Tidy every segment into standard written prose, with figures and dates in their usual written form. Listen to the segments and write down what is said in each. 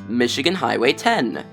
Michigan Highway 10.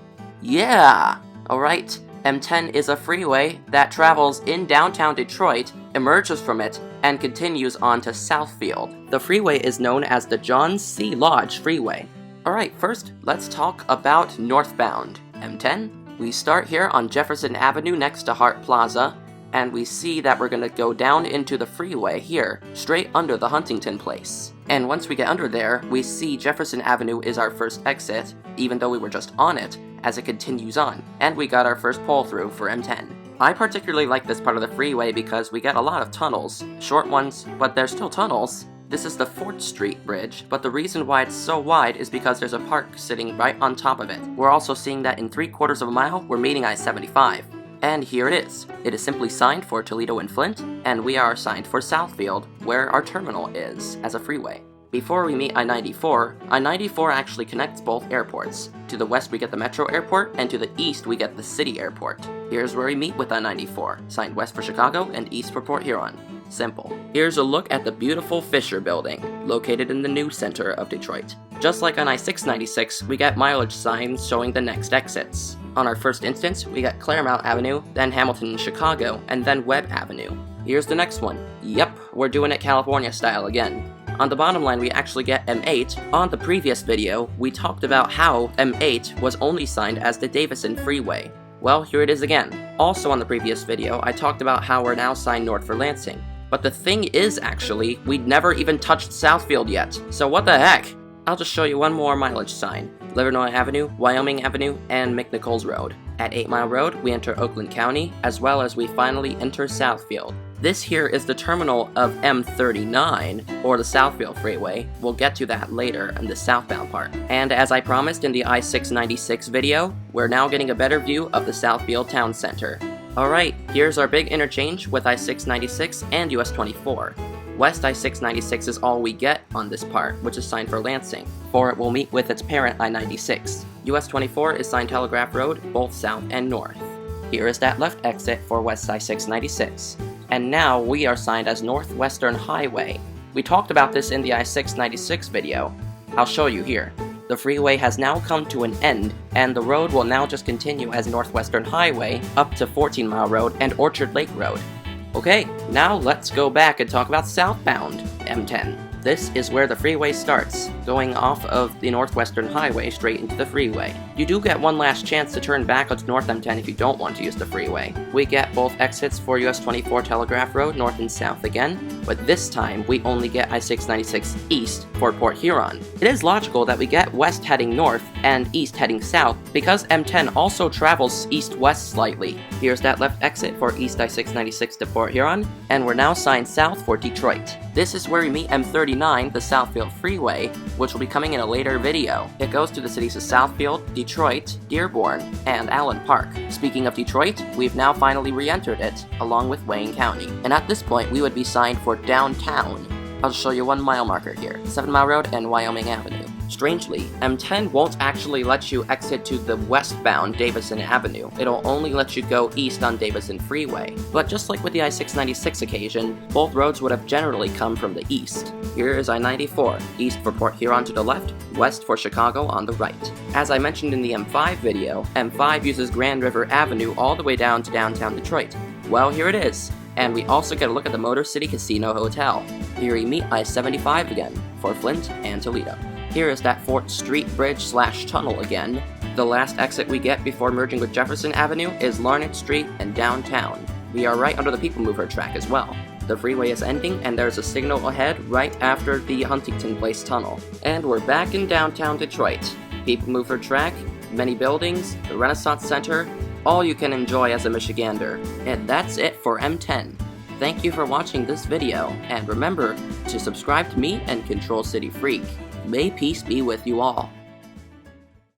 Yeah! Alright, M10 is a freeway that travels in downtown Detroit, emerges from it, and continues on to Southfield. The freeway is known as the John C. Lodge Freeway. Alright, first, let's talk about northbound M10. We start here on Jefferson Avenue next to Hart Plaza, and we see that we're gonna go down into the freeway here, straight under the Huntington place. And once we get under there, we see Jefferson Avenue is our first exit, even though we were just on it, as it continues on, and we got our first pull-through for M10. I particularly like this part of the freeway because we get a lot of tunnels, short ones, but they're still tunnels. This is the 4th Street Bridge, but the reason why it's so wide is because there's a park sitting right on top of it. We're also seeing that in 3/4 of a mile, we're meeting I-75. And here it is. It is simply signed for Toledo and Flint, and we are signed for Southfield, where our terminal is, as a freeway. Before we meet I-94, I-94 actually connects both airports. To the west we get the Metro Airport, and to the east we get the City Airport. Here's where we meet with I-94, signed west for Chicago and east for Port Huron. Simple. Here's a look at the beautiful Fisher Building, located in the new center of Detroit. Just like on I-696, we get mileage signs showing the next exits. On our first instance, we got Claremont Avenue, then Hamilton and Chicago, and then Webb Avenue. Here's the next one. Yep, we're doing it California style again. On the bottom line, we actually get M8. On the previous video, we talked about how M8 was only signed as the Davison Freeway. Well, here it is again. Also on the previous video, I talked about how we're now signed north for Lansing. But the thing is, actually, we'd never even touched Southfield yet, so what the heck? I'll just show you one more mileage sign. Livernois Avenue, Wyoming Avenue, and McNichols Road. At 8 Mile Road, we enter Oakland County, as well as we finally enter Southfield. This here is the terminal of M39, or the Southfield Freeway. We'll get to that later in the southbound part. And as I promised in the I-696 video, we're now getting a better view of the Southfield Town Center. Alright, here's our big interchange with I-696 and US 24. West I-696 is all we get on this part, which is signed for Lansing, for it will meet with its parent I-96. US 24 is signed Telegraph Road, both south and north. Here is that left exit for West I-696. And now we are signed as Northwestern Highway. We talked about this in the I-696 video. I'll show you here. The freeway has now come to an end, and the road will now just continue as Northwestern Highway up to 14 Mile Road and Orchard Lake Road. Okay, now let's go back and talk about southbound M10. This is where the freeway starts, going off of the Northwestern Highway straight into the freeway. You do get one last chance to turn back onto North M10 if you don't want to use the freeway. We get both exits for US 24 Telegraph Road, north and south again, but this time we only get I-696 east for Port Huron. It is logical that we get west heading north and east heading south because M10 also travels east-west slightly. Here's that left exit for east I-696 to Port Huron, and we're now signed south for Detroit. This is where we meet M39, the Southfield Freeway, which will be coming in a later video. It goes to the cities of Southfield, Detroit, Dearborn, and Allen Park. Speaking of Detroit, we've now finally re-entered it, along with Wayne County. And at this point, we would be signed for downtown. I'll show you 1 mile marker here, 7 Mile Road and Wyoming Avenue. Strangely, M10 won't actually let you exit to the westbound Davison Avenue. It'll only let you go east on Davison Freeway. But just like with the I-696 occasion, both roads would have generally come from the east. Here is I-94, east for Port Huron to the left, west for Chicago on the right. As I mentioned in the M5 video, M5 uses Grand River Avenue all the way down to downtown Detroit. Well, here it is. And we also get a look at the Motor City Casino Hotel. Here we meet I-75 again, for Flint and Toledo. Here is that 4th Street Bridge / tunnel again. The last exit we get before merging with Jefferson Avenue is Larned Street and downtown. We are right under the People Mover track as well. The freeway is ending and there's a signal ahead right after the Huntington Place tunnel. And we're back in downtown Detroit. People Mover track, many buildings, the Renaissance Center, all you can enjoy as a Michigander. And that's it for M10. Thank you for watching this video, and remember to subscribe to me and Control City Freak. May peace be with you all.